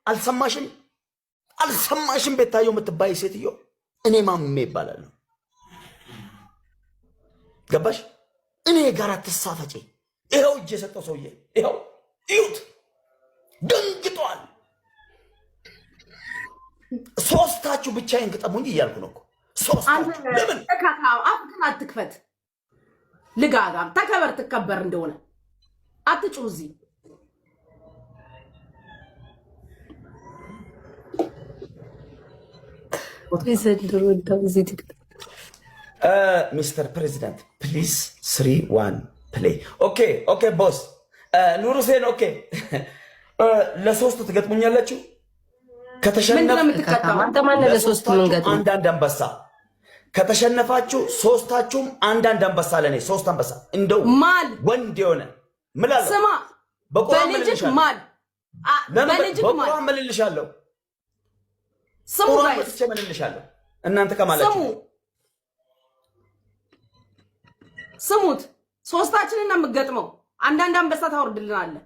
አልሰማሽም ቤታዮ የምትባይ ሴትዮ እኔ ማሜ ይባላል ገባሽ እኔ ጋር አትሳፈጪ ይሄው እጄ የሰጠው ሰውዬ ይሄው እዩት ደንግጧል ሶስታችሁ ብቻዬን ግጠሙኝ እያልኩ ነው ሶስታችሁ ለምን ተካካው አፍክን አትክፈት ልጋጋም ተከበር ትከበር እንደሆነ አትጩዚ Mr. President, please 3-1 play. Okay, boss. ኑሩ ሴን ኦኬ ለሶስት ትገጥሙኛላችሁ ከተሸነፋችሁ አንተ ማን ለሶስት መንገድ አንዳንድ አንበሳ ከተሸነፋችሁ ሶስታችሁም አንዳንድ አንበሳ ለኔ ሶስት አንበሳ እንደው ማል ወንድ የሆነ ምላለው ስማ በልጅክ ማል በቁርአን መልልሻለሁ ስሙ ጋይስ መልልሻለሁ እናንተ ከማላችሁ ስሙት ሶስታችንን ነው የምገጥመው አንዳንድ አንበሳ ታወርድልናለህ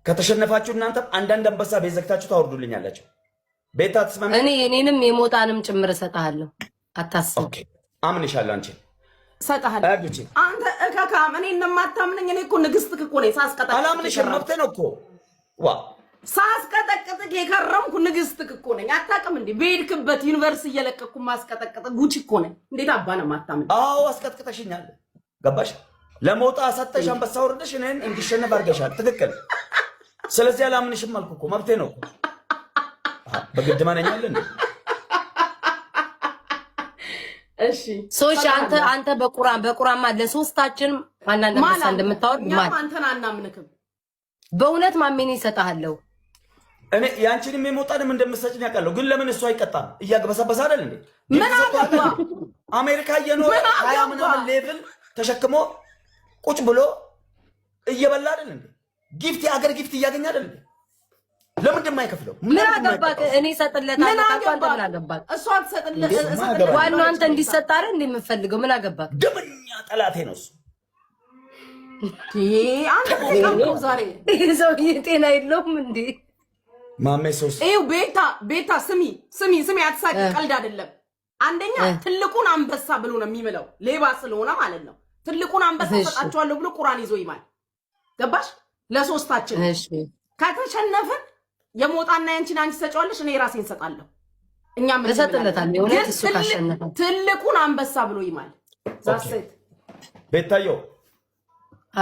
ከተሸነፋችሁ እናንተ አንዳንድ አንበሳ በዘግታችሁ ታወርዱልኛላችሁ ቤታ ተስማማ እኔንም የሞጣንም ጭምር ሰጣለሁ አታስብ ኦኬ አምንሻለሁ አንቺ ሰጣለሁ አንተ እከካም እኔ እንደማታምነኝ እኔ እኮ ንግስትክ እኮ ነኝ ሳስቀጠቅጥ አላምንሽም መብቴ ነው እኮ ዋ ሳስቀጠቅጥክ የከረምኩ ንግስትክ እኮ ነኝ አታውቅም እንዴ በሄድክበት ዩኒቨርሲቲ እየለቀቅኩ ማስቀጠቅጥ ጉቺ እኮ ነኝ እንዴት አባና ማታምን አዎ አስቀጥቅጠሽኛል ገባሽ ለሞጣ ሰጠሽ አንበሳ ወርደሽ እኔን እንዲሸነፍ አድርገሻል ትክክል ስለዚህ አላምንሽም አልኩ እኮ መብቴ ነው በግድ ማነኛለን እሺ ሶሽ አንተ በቁራማ ለሶስታችን አንዳንድ አንበሳ እንደምታወርድ ማን አንተና አናምንክም በእውነት ማሜን ይሰጣለው እኔ ያንቺንም የሞጣንም እንደምትሰጭኝ ያውቃለሁ ግን ለምን እሱ አይቀጣም እያገበሰበሰ አይደል እንዴ ምን አገባ አሜሪካ እየኖረ 20 ምናምን ሌቭል ተሸክሞ ቁጭ ብሎ እየበላ አይደል እንዴ ጊፍት የአገር ጊፍት እያገኘ አይደል እንዴ ለምን እንደማይከፍለው ምን አገባክ እኔ ሰጥለታለሁ አንተ ምን አገባክ እሷ ሰጥለታለሁ ዋናው አንተ እንዲሰጥ አይደል እንዴ የምፈልገው ምን አገባክ ደመኛ ጠላቴ ነው እሱ አንተ ነው ዛሬ ሰው የጤና የለውም እንዴ ማሜ ሶስ ይው ቤታ ስሚ አትሳቂ ቀልድ አይደለም አንደኛ ትልቁን አንበሳ ብሎ ነው የሚመለው ሌባ ስለሆነ ማለት ነው ትልቁን አንበሳ ሰጣቸዋለሁ ብሎ ቁርአን ይዞ ይማል ገባሽ ለሶስታችን እሺ ከተሸነፈን የሞጣና ያንቺን አንቺ ሰጫዋለሽ እኔ ራሴን ሰጣለሁ እኛ ምን ተሰጥለታል የሆነ እሱ ካሸነፈ ትልቁን አንበሳ ብሎ ይማል ዛሰት ቤታዮ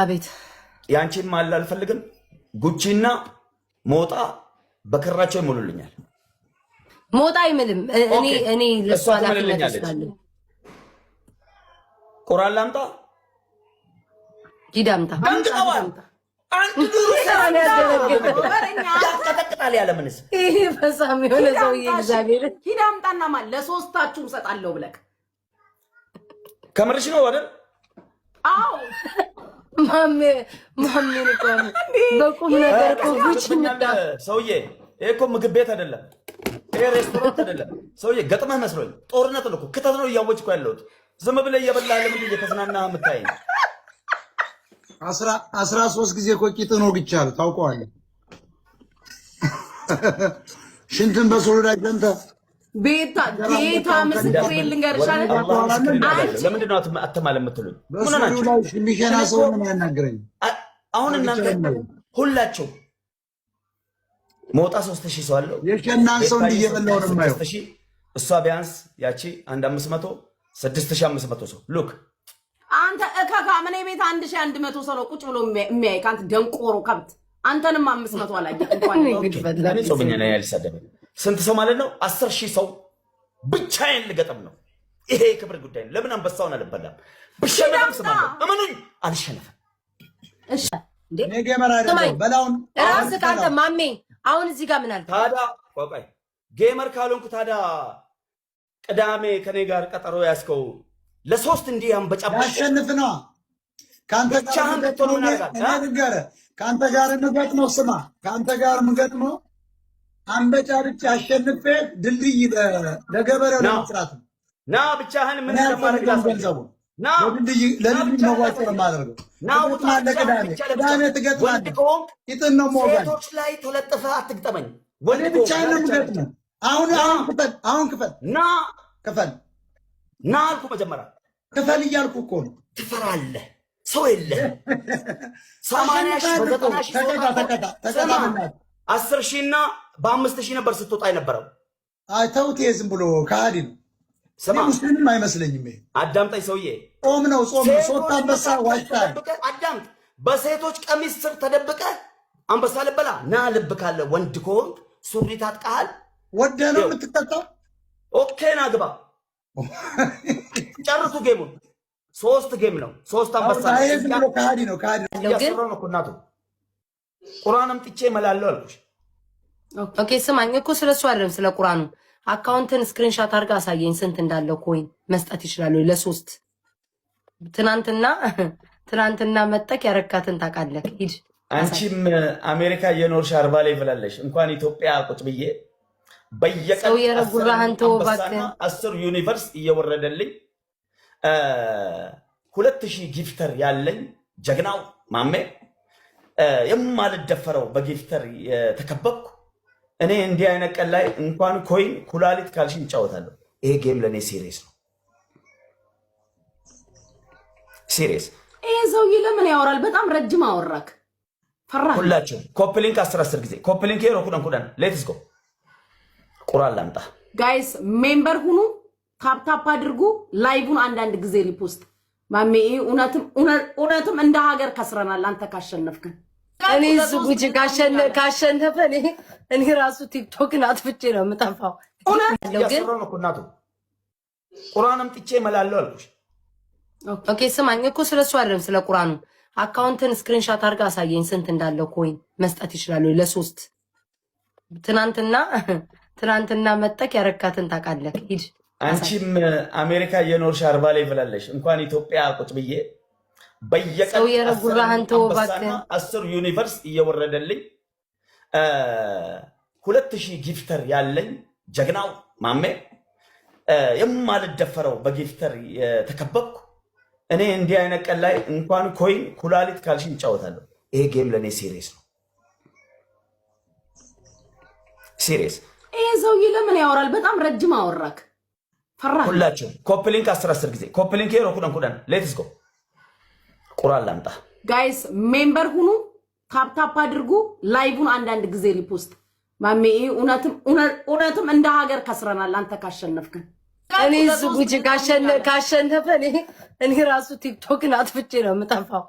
አቤት ያንቺን ማል አልፈልግም ጉቺና ሞጣ በክራቸው ይሞሉልኛል ሞጣ አይምልም እኔ ለሷ ላፍነት ይስጣለሁ ቁርአን ላምጣ ሂዳምታ አንድ ዱር ያቀጠቅጣል ያለ ምንስ ይሄ በሳም የሆነ ሰውዬ እግዚአብሔር ሂዳምጣና ማን ለሶስታችሁም ሰጣለሁ ብለክ ከምርሽ ነው አይደል አዎ ማሜ ነው በቁም ነገር ጉቺ ሰውዬ ይሄ እኮ ምግብ ቤት አይደለም ይሄ ሬስቶራንት አይደለም ሰውዬ ገጥመህ መስሎኝ ጦርነት ነው እኮ ክተት ነው እያወጭኩ ያለሁት ዝም ብለህ እየበላህ ለምን እየተዝናና የምታየኝ 13 ጊዜ እኮ ቂጥን ወግቻለሁ ታውቀዋለህ ሽንትን በሶሎዳ ጀንተ ቤታ ጌታ ምስክር ልንገርሻለ ለምንድን ነው አትማለም የምትሉኝ ምን ናችሁ ሚሸና ሰው ምን ያናገረኝ አሁን እናንተ ሁላችሁ ሞጣ 3000 ሰው አለው የሸናን ሰው እንዲየበላው ነው የማየው እሷ ቢያንስ ያቺ 500 6500 ሰው ሉክ አንተ እከካ ምን ቤት 1100 ሰው ነው ቁጭ ብሎ የሚያይ ካንተ ደንቆሮ ከብት አንተንም 500 አላየ እንኳን እኔ ጾምኛ ላይ ያልሰደበ ስንት ሰው ማለት ነው 10000 ሰው ብቻዬን ልገጠም ነው ይሄ የክብር ጉዳይ ነው ለምን አንበሳውን አልበላም ብሸነፍም ስማለሁ እመኑኝ አልሸነፍም እሺ እኔ ገመራ አይደለም በላውን ራስ ካንተ ማሜ አሁን እዚህ ጋር ምን አልክ ታዳ ቆይ ጌመር ካልሆንኩ ታዳ ቅዳሜ ከኔ ጋር ቀጠሮ ያስከው ለሶስት እንዲህ አንበጫባሽ ያሸንፍ ነው ካንተ ጋር ካንተ ጋር እንገጥመው ስማ ካንተ ጋር እንገጥመው አንበጫ ብቻ አሸንፌ ድልድይ ለገበሬው ለመስራት ና ብቻህን ምን እንደማደርግ ገንዘቡ ና ለድልድይ መዋጮ ማድረግ ና ቅዳሜ ትገጥማለህ ይጥን ነው ሞጋል ሴቶች ላይ ተለጥፈህ አትግጠመኝ ወደ ብቻዬን ነው የምገጥመው። አሁን ክፈል ና ክፈል ና አልኩ። መጀመሪያ ክፈል እያልኩ እኮ ነው። ትፈራለህ። ሰው የለህም። 80 ሺህ በ90 ሺህ ተቀጣ 10 ሺህና በ5 ሺህ ነበር ስትወጣ የነበረው። አይ ተውት፣ ዝም ብሎ ከሃዲ ነው። ስማ ሙስሊምም አይመስለኝም። ይሄ አዳምጠኝ ሰውዬ፣ ጾም ነው። ሶስት አንበሳ ዋይታል። አዳምጥ። በሴቶች ቀሚስ ስር ተደብቀ አንበሳ ልበላ ና። ልብ ካለ ወንድ ከሆንክ ሱሪ ታጥቀሃል። ወደ ነው የምትቀጣው። ኦኬ ና ግባ። ጨርሱ ጌሙን። 3 ጌም ነው። 3 አንበሳ ነው። ይሄ ዝም ብሎ ከሃዲ ነው። ያሰራው ነው እናቱ። ቁርአንም ጥቼ እመላለሁ አልኩሽ። ኦኬ ስማኝ እኮ ስለሱ አይደለም ስለ ቁርአኑ። አካውንትን ስክሪንሻት አድርጋ አሳየኝ። ስንት እንዳለው ኮይን መስጠት ይችላል ለ3 ትናንትና መጠቅ ያረካትን ታውቃለህ። ሂድ። አንቺም አሜሪካ የኖርሽ 40 ላይ ብላለሽ። እንኳን ኢትዮጵያ ቁጭ ብዬ በየቀኑ 10 ዩኒቨርስ እየወረደልኝ 2000 ጊፍተር ያለኝ ጀግናው ማሜ የማልደፈረው በጊፍተር የተከበብኩ እኔ እንዲህ አይነት ቀን ላይ እንኳን ኮይን ኩላሊት ካልሽኝ እጫወታለሁ። ይሄ ጌም ለእኔ ሲሪየስ ነው። ሲሪየስ። ይሄ ሰውዬ ለምን ያወራል? በጣም ረጅም አወራክ። ፈራ። ሁላችሁ ኮፕሊንክ 10 ጊዜ ኮፕሊንክ ሄሮ ኩዳን ሌትስ ጎ። ቁርአን ላምጣ። ጋይስ ሜምበር ሁኑ፣ ታፕታፕ አድርጉ፣ ላይቭን አንዳንድ ጊዜ ሪፖስት። ማሜ እውነትም እንደ ሀገር ከስረናል። አንተ ካሸነፍከን እኔ ዝጉጂ ካሸነፈ እኔ ራሱ ቲክቶክን አጥፍቼ ነው የምጠፋው። ግን እናቱ ቁርአንም ጥቼ እመላለሁ አልኩሽ። ኦኬ ስማኝ እኮ ስለሱ አይደለም ስለ ቁርአኑ። አካውንትን ስክሪንሻት አድርጋ አሳየኝ። ስንት እንዳለው ኮይን መስጠት ይችላል ለ3 ትናንትና መጠቅ ያረካትን ታውቃለህ። ሂድ። አንቺም አሜሪካ የኖርሽ 40 ላይ ብላለሽ። እንኳን ኢትዮጵያ ቁጭ ብዬ በየቀኑ 10 ዩኒቨርስ እየወረደልኝ 2000 ጊፍተር ያለኝ ጀግናው ማሜ የማልደፈረው በጊፍተር የተከበብኩ እኔ እንዲህ አይነት ቀን ላይ እንኳን ኮይን ኩላሊት ካልሽኝ እጫወታለሁ። ይሄ ጌም ለእኔ ሲሪየስ ነው። ሲሪየስ። ይሄ ሰውዬ ለምን ያወራል? በጣም ረጅም አወራክ። ፈራ። ሁላችሁ ኮፕሊንክ 10 ጊዜ ኮፕሊንክ ሄሮ ኩዳን ሌትስ ጎ። ቁርአን ላምጣ። ጋይስ ሜምበር ሁኑ፣ ታፕታፕ አድርጉ፣ ላይቭን አንዳንድ ጊዜ ሪፖስት። ማሜ እውነትም እንደ ሀገር ከስረናል። አንተ ካሸነፍከን እኔ ዝጉጂ ካሸነፈ እኔ ራሱ ቲክቶክን አጥፍቼ ነው የምጠፋው።